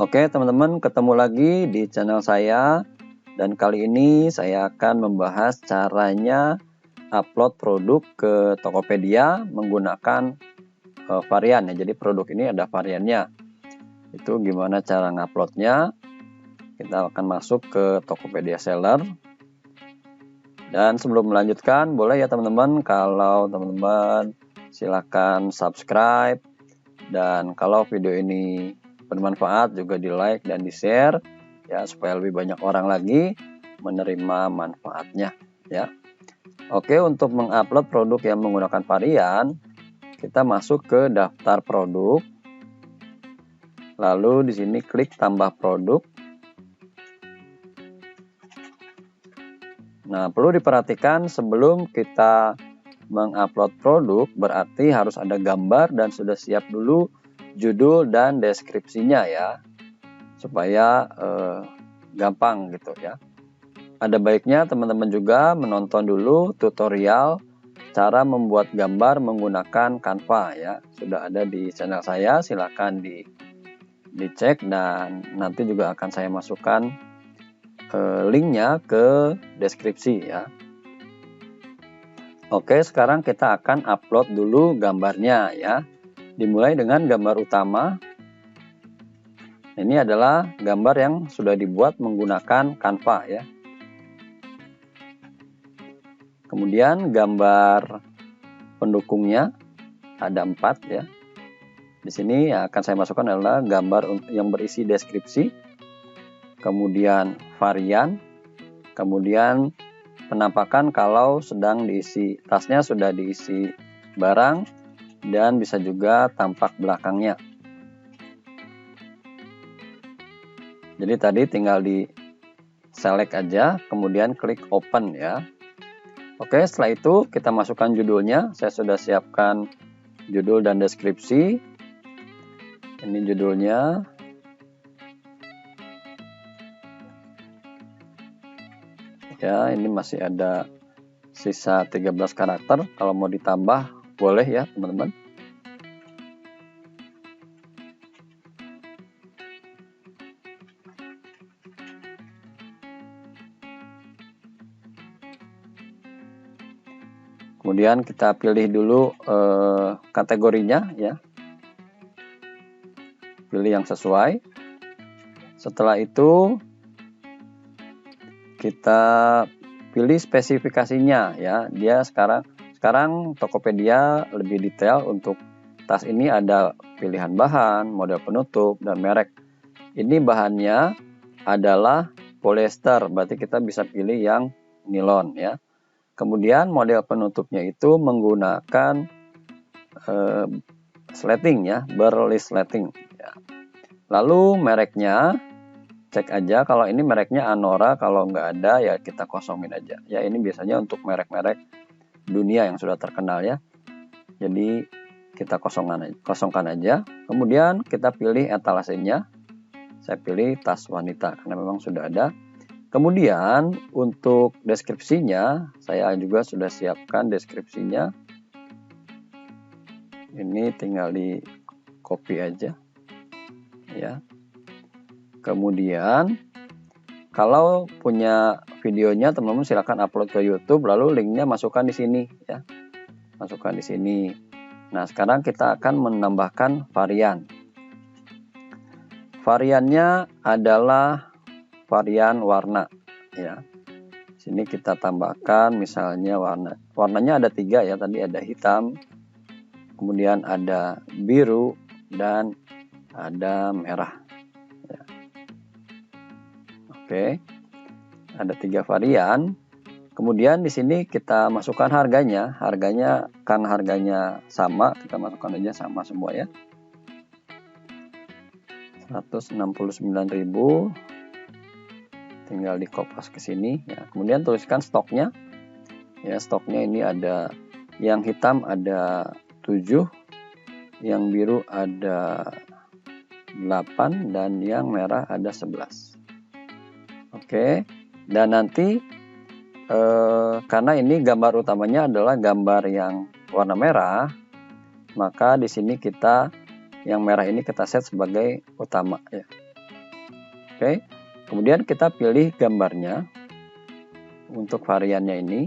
Oke teman-teman, ketemu lagi di channel saya, dan kali ini saya akan membahas caranya upload produk ke Tokopedia menggunakan varian ya. Jadi produk ini ada variannya. Itu gimana cara nguploadnya? Kita akan masuk ke Tokopedia Seller. Dan sebelum melanjutkan, boleh ya teman-teman, kalau teman-teman silakan subscribe, dan kalau video ini bermanfaat juga di like dan di share ya, supaya lebih banyak orang lagi menerima manfaatnya ya. Oke, untuk mengupload produk yang menggunakan varian, kita masuk ke daftar produk, lalu di sini klik tambah produk. Nah, perlu diperhatikan sebelum kita mengupload produk berarti harus ada gambar dan sudah siap dulu judul dan deskripsinya ya, supaya gampang gitu ya. Ada baiknya teman-teman juga menonton dulu tutorial cara membuat gambar menggunakan Canva ya. Sudah ada di channel saya, silahkan dicek, dan nanti juga akan saya masukkan linknya ke deskripsi ya. Oke, sekarang kita akan upload dulu gambarnya ya. Dimulai dengan gambar utama. Ini adalah gambar yang sudah dibuat menggunakan Canva ya. Kemudian gambar pendukungnya ada 4 ya. Di sini yang akan saya masukkan adalah gambar yang berisi deskripsi, kemudian varian, kemudian penampakan kalau sedang diisi tasnya sudah diisi barang, dan bisa juga tampak belakangnya. Jadi tadi tinggal di select aja, kemudian klik open ya. Oke, setelah itu kita masukkan judulnya. Saya sudah siapkan judul dan deskripsi. Ini judulnya. Ya, ini masih ada sisa 13 karakter. Kalau mau ditambah boleh ya teman-teman. Kemudian kita pilih dulu kategorinya ya. Pilih yang sesuai. Setelah itu kita pilih spesifikasinya ya. Dia sekarang Tokopedia lebih detail. Untuk tas ini ada pilihan bahan, model penutup, dan merek. Ini bahannya adalah polyester, berarti kita bisa pilih yang nilon ya. Kemudian model penutupnya itu menggunakan sleting ya, berlist sleting ya. Lalu mereknya cek aja, kalau ini mereknya Anora, kalau nggak ada ya kita kosongin aja ya. Ini biasanya untuk merek-merek dunia yang sudah terkenal ya, jadi kita kosongkan aja. Kemudian kita pilih etalasenya, saya pilih tas wanita karena memang sudah ada. Kemudian untuk deskripsinya saya juga sudah siapkan deskripsinya, ini tinggal di copy aja ya. Kemudian kalau punya videonya teman-teman silakan upload ke YouTube, lalu linknya masukkan di sini ya. Masukkan di sini. Nah, sekarang kita akan menambahkan varian. Variannya adalah varian warna ya. Sini kita tambahkan misalnya warnanya ada 3 ya. Tadi ada hitam, kemudian ada biru, dan ada merah. Oke, ada 3 varian. Kemudian di sini kita masukkan harganya. Harganya karena harganya sama, kita masukkan aja sama semua ya. 169.000. Tinggal di kopas ke sini ya. Kemudian tuliskan stoknya. Ya, stoknya ini ada yang hitam ada 7, yang biru ada 8, dan yang merah ada 11. Oke, dan nanti karena ini gambar utamanya adalah gambar yang warna merah, maka di sini kita yang merah ini kita set sebagai utama ya. Oke, kemudian kita pilih gambarnya. Untuk variannya ini,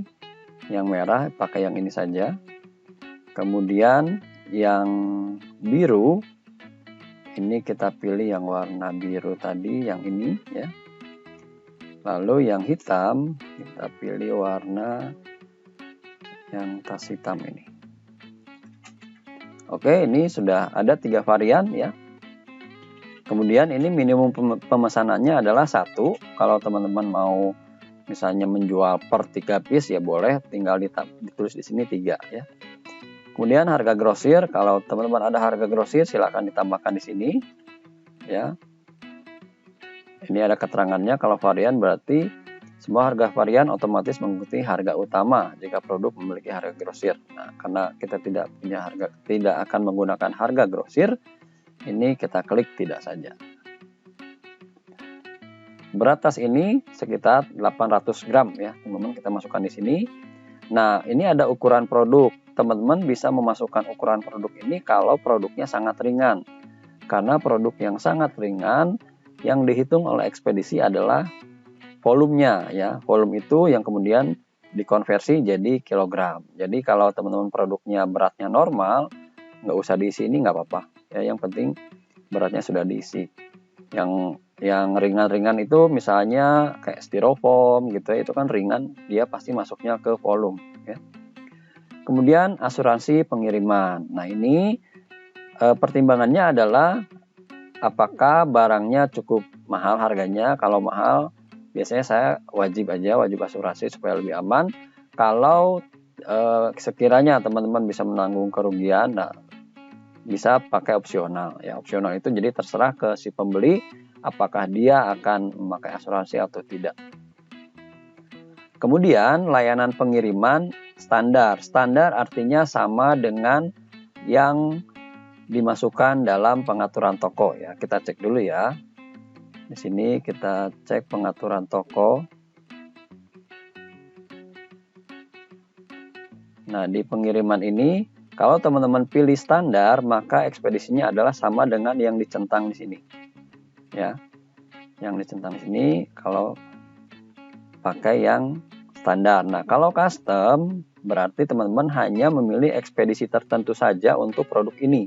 yang merah pakai yang ini saja. Kemudian yang biru, ini kita pilih yang warna biru tadi, yang ini ya. Lalu yang hitam, kita pilih warna yang tas hitam ini. Oke, ini sudah ada 3 varian ya. Kemudian ini minimum pemesanannya adalah 1. Kalau teman-teman mau misalnya menjual per 3 piece ya boleh, tinggal ditulis di sini 3 ya. Kemudian harga grosir, kalau teman-teman ada harga grosir silahkan ditambahkan di sini ya. Ini ada keterangannya, kalau varian berarti semua harga varian otomatis mengikuti harga utama jika produk memiliki harga grosir. Nah, karena kita tidak akan menggunakan harga grosir, ini kita klik tidak saja. Berat tas ini sekitar 800 gram ya, teman-teman, kita masukkan di sini. Nah, ini ada ukuran produk. Teman-teman bisa memasukkan ukuran produk ini kalau produknya sangat ringan. Karena produk yang sangat ringan yang dihitung oleh ekspedisi adalah volumenya ya. Volume itu yang kemudian dikonversi jadi kilogram. Jadi kalau teman-teman produknya beratnya normal, nggak usah diisi ini nggak apa-apa ya, yang penting beratnya sudah diisi. Yang ringan-ringan itu misalnya kayak styrofoam gitu ya, itu kan ringan, dia pasti masuknya ke volume ya. Kemudian asuransi pengiriman. Nah, ini pertimbangannya adalah apakah barangnya cukup mahal harganya. Kalau mahal biasanya saya wajib asuransi supaya lebih aman. Kalau sekiranya teman-teman bisa menanggung kerugian, nah bisa pakai opsional ya. Opsional itu jadi terserah ke si pembeli apakah dia akan memakai asuransi atau tidak. Kemudian layanan pengiriman standar. Standar artinya sama dengan yang dimasukkan dalam pengaturan toko ya. Kita cek dulu ya. Di sini kita cek pengaturan toko. Nah, di pengiriman ini kalau teman-teman pilih standar, maka ekspedisinya adalah sama dengan yang dicentang di sini. Ya. Yang dicentang di sini kalau pakai yang standar. Nah, kalau custom berarti teman-teman hanya memilih ekspedisi tertentu saja untuk produk ini.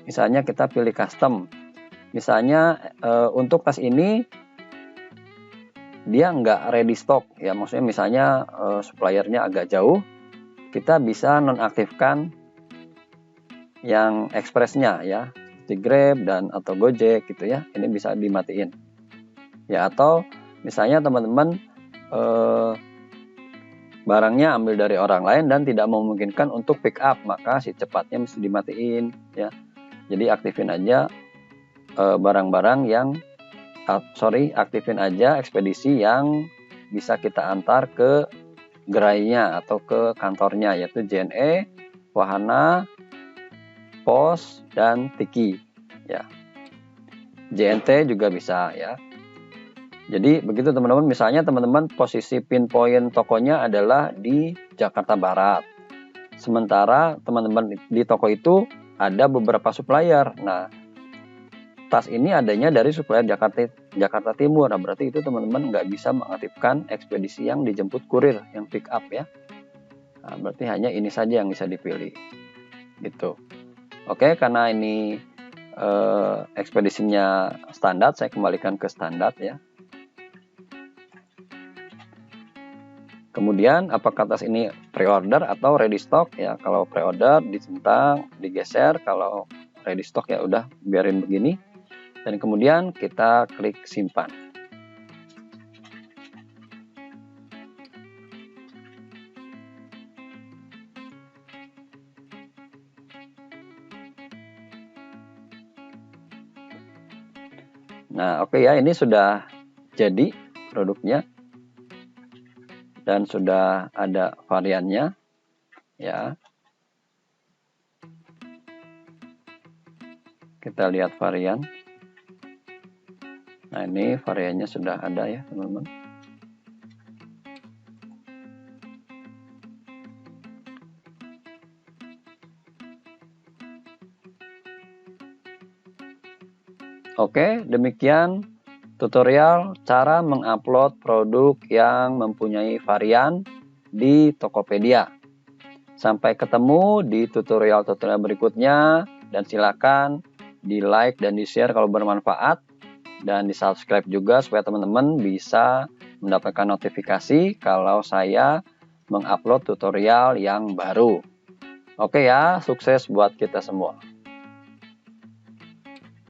Misalnya kita pilih custom. Misalnya untuk tas ini dia nggak ready stock ya, maksudnya misalnya suppliernya agak jauh, kita bisa nonaktifkan yang expressnya ya, seperti Grab dan atau Gojek gitu ya. Ini bisa dimatiin. Ya, atau misalnya teman-teman barangnya ambil dari orang lain dan tidak memungkinkan untuk pick up, maka si cepatnya mesti dimatiin ya. Jadi aktifin aja barang-barang yang aktifin aja ekspedisi yang bisa kita antar ke gerainya atau ke kantornya, yaitu JNE, Wahana, Pos, dan Tiki ya. JNT juga bisa ya. Jadi begitu teman-teman, misalnya teman-teman posisi pinpoint tokonya adalah di Jakarta Barat. Sementara teman-teman di toko itu ada beberapa supplier. Nah, tas ini adanya dari supplier Jakarta Timur. Nah, berarti itu teman-teman nggak bisa mengaktifkan ekspedisi yang dijemput kurir, yang pick up ya. Nah, berarti hanya ini saja yang bisa dipilih. Gitu. Oke, karena ini ekspedisinya standar, saya kembalikan ke standar ya. Kemudian apakah tas ini pre-order atau ready stock ya. Kalau pre-order dicentang, digeser. Kalau ready stock ya udah biarin begini. Dan kemudian kita klik simpan. Nah, oke ya, ini sudah jadi produknya. Dan sudah ada variannya ya. Kita lihat varian. Nah, ini variannya sudah ada ya teman-teman. Oke, demikian tutorial cara mengupload produk yang mempunyai varian di Tokopedia. Sampai ketemu di tutorial-tutorial berikutnya, dan silakan di like dan di share kalau bermanfaat, dan di subscribe juga supaya teman-teman bisa mendapatkan notifikasi kalau saya mengupload tutorial yang baru. Oke ya, sukses buat kita semua.